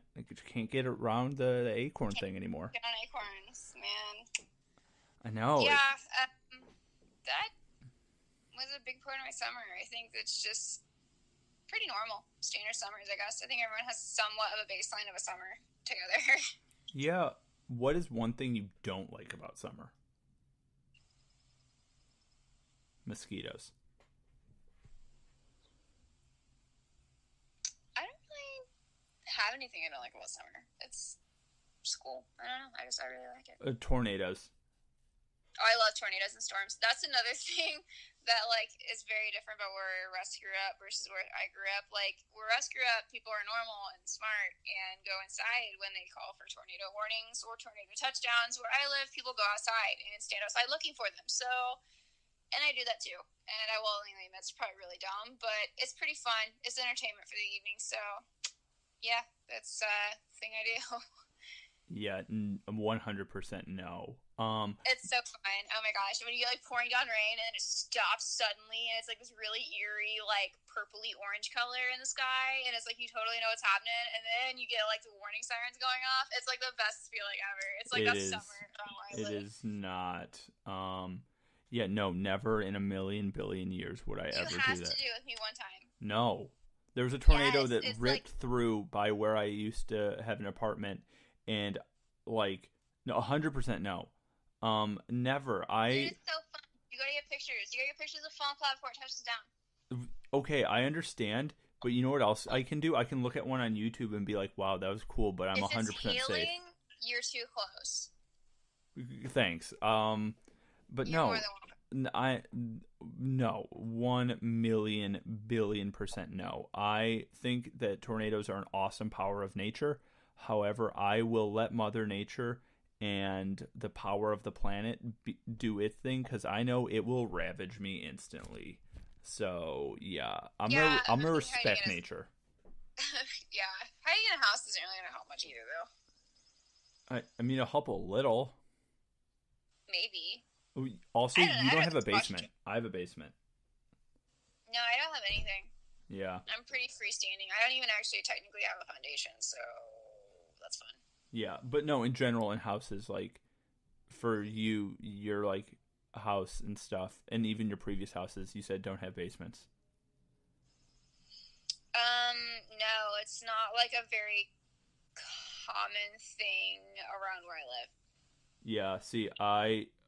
Speaker 1: get around the acorn thing anymore.
Speaker 2: Get on acorns, man.
Speaker 1: I know.
Speaker 2: Yeah, that was a big part of my summer. I think it's just pretty normal. Standard summers, I guess. I think everyone has somewhat of a baseline of a summer together.
Speaker 1: Yeah. What is one thing you don't like about summer? Mosquitoes.
Speaker 2: I don't really have anything I don't like about summer. It's cool. I don't know. I really like it.
Speaker 1: Tornadoes.
Speaker 2: Oh, I love tornadoes and storms. That's another thing that like is very different about where Russ grew up versus where I grew up. Like where Russ grew up, people are normal and smart and go inside when they call for tornado warnings or tornado touchdowns. Where I live, people go outside and stand outside looking for them. So, and I do that too. And I will admit that's probably really dumb, but it's pretty fun. It's entertainment for the evening. So, yeah, that's a thing I do.
Speaker 1: Yeah, 100% no.
Speaker 2: It's so fun. Oh my gosh. When you get like pouring down rain and then it stops suddenly and it's like this really eerie, like purpley orange color in the sky and it's like you totally know what's happening and then you get like the warning sirens going off. It's like the best feeling ever. It's like
Speaker 1: It
Speaker 2: that
Speaker 1: is.
Speaker 2: summer around where I
Speaker 1: It
Speaker 2: live.
Speaker 1: is not. Yeah, no, never in a million billion years would I
Speaker 2: You
Speaker 1: ever
Speaker 2: have
Speaker 1: do
Speaker 2: to
Speaker 1: that.
Speaker 2: do it with me one time.
Speaker 1: No. There was a tornado
Speaker 2: Yes,
Speaker 1: that
Speaker 2: it's
Speaker 1: ripped
Speaker 2: like
Speaker 1: through by where I used to have an apartment, and like, no, 100% no. Never.
Speaker 2: dude, it's so fun. You gotta get pictures. You gotta get pictures of falling cloud before it touches down.
Speaker 1: Okay, I understand, but you know what else I can do? I can look at one on YouTube and be like, "Wow, that was cool," but I'm
Speaker 2: If it's
Speaker 1: 100% safe.
Speaker 2: hailing, you're too close.
Speaker 1: Thanks. But
Speaker 2: You're
Speaker 1: no,
Speaker 2: more than welcome.
Speaker 1: No, 1,000,000,000,000,000% no. I think that tornadoes are an awesome power of nature. However, I will let Mother Nature and the power of the planet do its thing because I know it will ravage me instantly. So yeah, I'm
Speaker 2: Yeah,
Speaker 1: gonna
Speaker 2: I think
Speaker 1: respect
Speaker 2: hiding in a-
Speaker 1: nature.
Speaker 2: Yeah. Hiding in a house isn't really gonna help much either, though.
Speaker 1: I mean, it'll help a little.
Speaker 2: Maybe.
Speaker 1: Also,
Speaker 2: I don't know,
Speaker 1: you
Speaker 2: I
Speaker 1: don't
Speaker 2: haven't
Speaker 1: have a
Speaker 2: watched
Speaker 1: basement.
Speaker 2: it.
Speaker 1: I have a basement.
Speaker 2: No, I don't have anything.
Speaker 1: Yeah.
Speaker 2: I'm pretty freestanding. I don't even actually technically have a foundation, so that's fun.
Speaker 1: Yeah, but no, in general, in houses, like, for you, your, like, house and stuff, and even your previous houses, you said don't have basements.
Speaker 2: No, it's not like a very common thing around where I live.
Speaker 1: Yeah, see,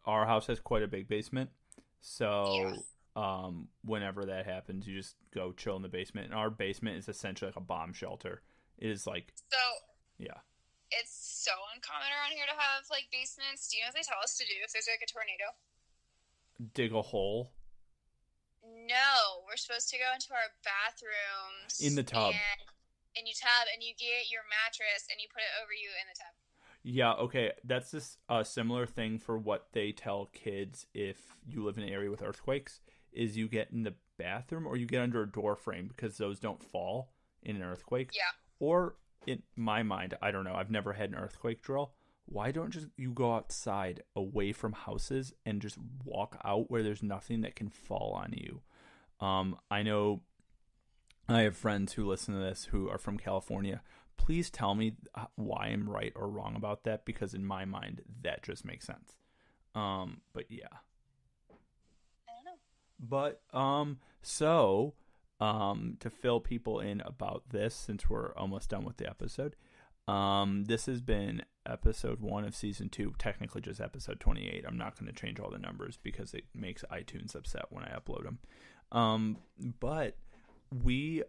Speaker 1: our house has quite a big basement, so, whenever that happens, you just go chill in the basement, and our basement is essentially like a bomb shelter. It is like,
Speaker 2: So
Speaker 1: yeah.
Speaker 2: it's so uncommon around here to have like basements. Do you know what they tell us to do if there's like a tornado?
Speaker 1: Dig a hole
Speaker 2: No, we're supposed to go into our bathrooms
Speaker 1: in the tub.
Speaker 2: and you get your mattress and you put it over you in the tub.
Speaker 1: Yeah, okay. That's just a similar thing for what they tell kids if you live in an area with earthquakes is you get in the bathroom or you get under a door frame because those don't fall in an earthquake.
Speaker 2: Yeah.
Speaker 1: Or in my mind, I don't know. I've never had an earthquake drill. Why don't just you go outside away from houses and just walk out where there's nothing that can fall on you? I know I have friends who listen to this who are from California. Please tell me why I'm right or wrong about that because in my mind that just makes sense. But yeah.
Speaker 2: I don't know.
Speaker 1: But to fill people in about this since we're almost done with the episode, this has been episode 1 of season 2, technically just episode 28. I'm not going to change all the numbers because it makes iTunes upset when I upload them. But we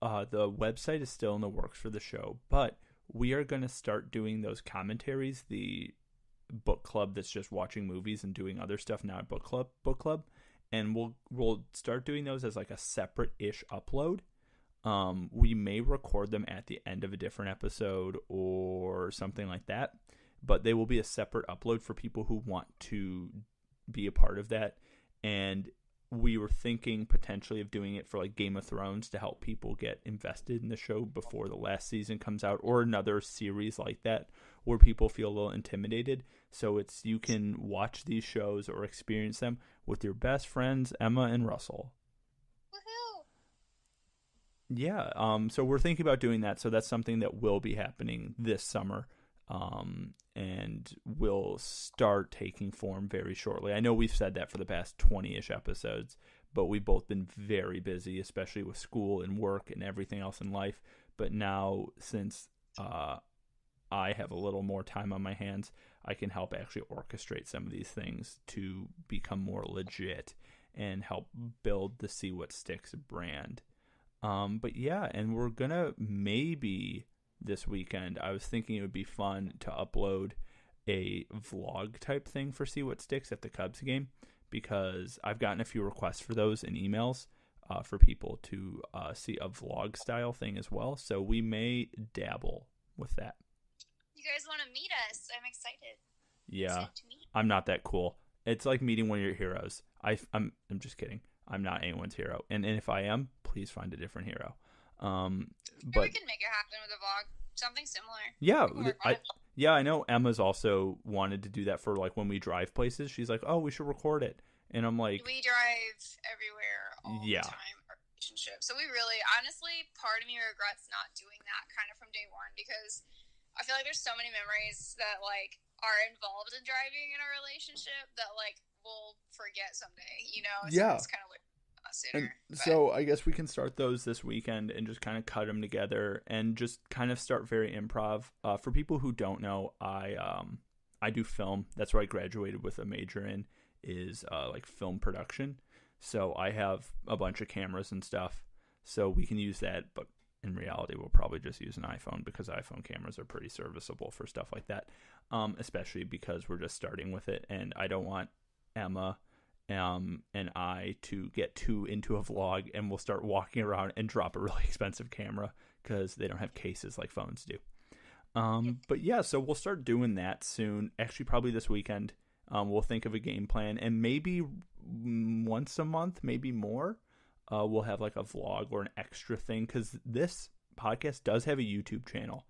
Speaker 1: the website is still in the works for the show, but we are going to start doing those commentaries, the book club that's just watching movies and doing other stuff, not book club, and we'll start doing those as like a separate-ish upload. We may record them at the end of a different episode or something like that, but they will be a separate upload for people who want to be a part of that. And we were thinking potentially of doing it for like Game of Thrones to help people get invested in the show before the last season comes out, or another series like that where people feel a little intimidated. So you can watch these shows or experience them with your best friends, Emma and Russell.
Speaker 2: Woohoo!
Speaker 1: Yeah, so we're thinking about doing that. So that's something that will be happening this summer, and will start taking form very shortly. I know we've said that for the past 20-ish episodes, but we've both been very busy, especially with school and work and everything else in life. But now, since I have a little more time on my hands, I can help actually orchestrate some of these things to become more legit and help build the See What Sticks brand. But yeah, and we're gonna maybe this weekend, I was thinking it would be fun to upload a vlog type thing for See What Sticks at the Cubs game, because I've gotten a few requests for those in emails for people to see a vlog style thing as well. So we may dabble with that.
Speaker 2: You guys want to meet us? I'm excited.
Speaker 1: Yeah,
Speaker 2: Excited to meet.
Speaker 1: I'm not that cool. It's like meeting one of your heroes. I'm just kidding. I'm not anyone's hero. And if I am, please find a different hero.
Speaker 2: But we can make it happen with a vlog. Something similar.
Speaker 1: Yeah,
Speaker 2: We can work on it.
Speaker 1: Yeah, I know Emma's also wanted to do that for like when we drive places. She's like, "Oh, we should record it," and I'm like,
Speaker 2: We drive everywhere all
Speaker 1: "Yeah,
Speaker 2: the time. Our relationship. So we really, honestly, part of me regrets not doing that kind of from day one because I feel like there's so many memories that like are involved in driving in a relationship that like we'll forget someday. You know, so
Speaker 1: yeah."
Speaker 2: it's kind of like
Speaker 1: And
Speaker 2: sooner.
Speaker 1: so I guess we can start those this weekend and just kind of cut them together and just kind of start very improv. For people who don't know, I do film. That's where I graduated with a major in is like film production. So I have a bunch of cameras and stuff. So we can use that, but in reality, we'll probably just use an iPhone because iPhone cameras are pretty serviceable for stuff like that. Especially because we're just starting with it, and I don't want Emma and I to get too into a vlog and we'll start walking around and drop a really expensive camera because they don't have cases like phones do. But yeah, so we'll start doing that soon. Actually, probably this weekend. We'll think of a game plan and maybe once a month, maybe more. We'll have like a vlog or an extra thing because this podcast does have a YouTube channel.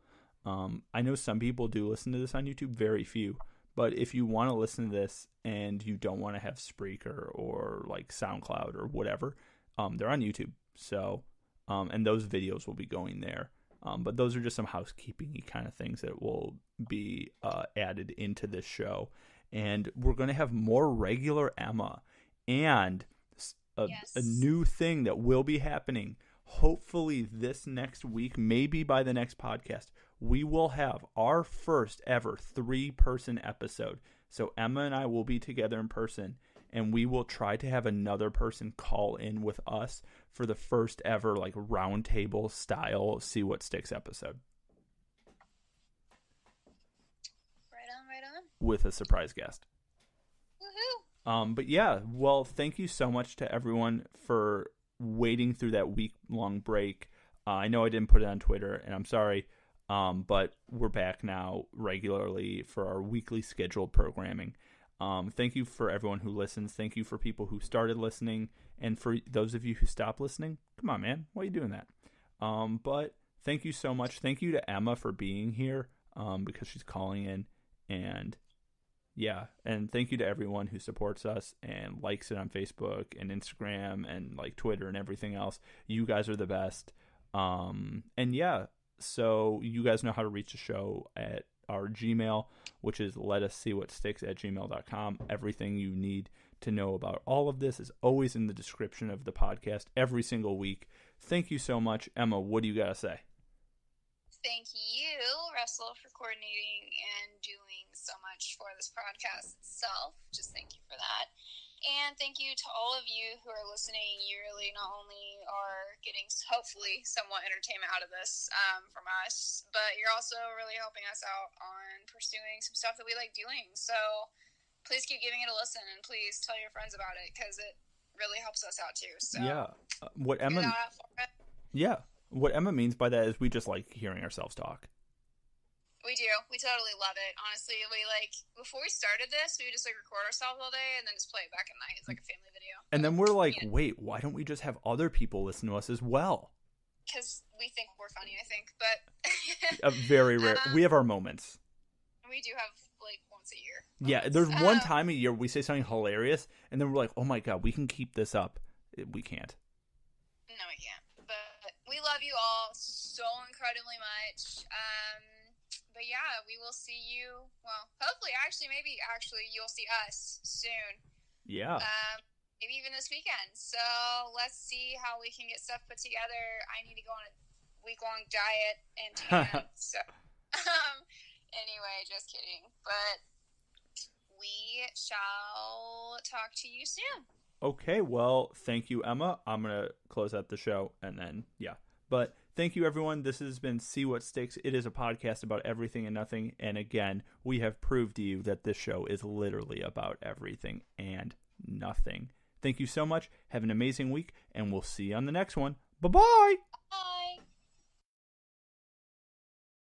Speaker 1: I know some people do listen to this on YouTube, very few. But if you want to listen to this and you don't want to have Spreaker or like SoundCloud or whatever, they're on YouTube. So, and those videos will be going there. But those are just some housekeeping kind of things that will be added into this show. And we're going to have more regular Emma and a new thing that will be happening. Hopefully this next week, maybe by the next podcast, we will have our first ever 3-person episode. So Emma and I will be together in person, and we will try to have another person call in with us for the first ever like roundtable style See What Sticks episode.
Speaker 2: Right on.
Speaker 1: With a surprise guest.
Speaker 2: Woohoo!
Speaker 1: But yeah, well, thank you so much to everyone for waiting through that week-long break. I know I didn't put it on Twitter, and I'm sorry. But we're back now regularly for our weekly scheduled programming. Thank you for everyone who listens. Thank you for people who started listening. And for those of you who stopped listening, come on, man. Why are you doing that? But thank you so much. Thank you to Emma for being here because she's calling in. And yeah, and thank you to everyone who supports us and likes it on Facebook and Instagram and like Twitter and everything else. You guys are the best. And yeah. So you guys know how to reach the show at our Gmail, which is letusseewhatsticks@gmail.com. Everything you need to know about all of this is always in the description of the podcast every single week. Thank you so much. Emma, what do you got to say?
Speaker 2: Thank you, Russell, for coordinating and doing so much for this podcast itself. Just thank you for that. And thank you to all of you who are listening. You really not only are getting, hopefully, somewhat entertainment out of this from us, but you're also really helping us out on pursuing some stuff that we like doing. So please keep giving it a listen, and please tell your friends about it, because it really helps us out too. So
Speaker 1: yeah, what Emma means by that is we just like hearing ourselves talk.
Speaker 2: We do. We totally love it. Honestly, we before we started this, we would just record ourselves all day and then just play it back at night. It's like a family video.
Speaker 1: And then we're like, wait, why don't we just have other people listen to us as well?
Speaker 2: Because we think we're funny, I think. But
Speaker 1: very rare. We have our moments.
Speaker 2: We do have once a year.
Speaker 1: Yeah, there's one time a year we say something hilarious, and then we're like, oh my god, we can keep this up. We can't.
Speaker 2: No, we can't. But we love you all so incredibly much. But yeah, we will see you. Well, hopefully, maybe you'll see us soon.
Speaker 1: Yeah.
Speaker 2: Maybe even this weekend. So let's see how we can get stuff put together. I need to go on a week-long diet and tan. So, anyway, just kidding. But we shall talk to you soon.
Speaker 1: Okay. Well, thank you, Emma. I'm gonna close out the show, and then yeah. But thank you, everyone. This has been See What Sticks. It is a podcast about everything and nothing. And again, we have proved to you that this show is literally about everything and nothing. Thank you so much. Have an amazing week, and we'll see you on the next one. Bye-bye.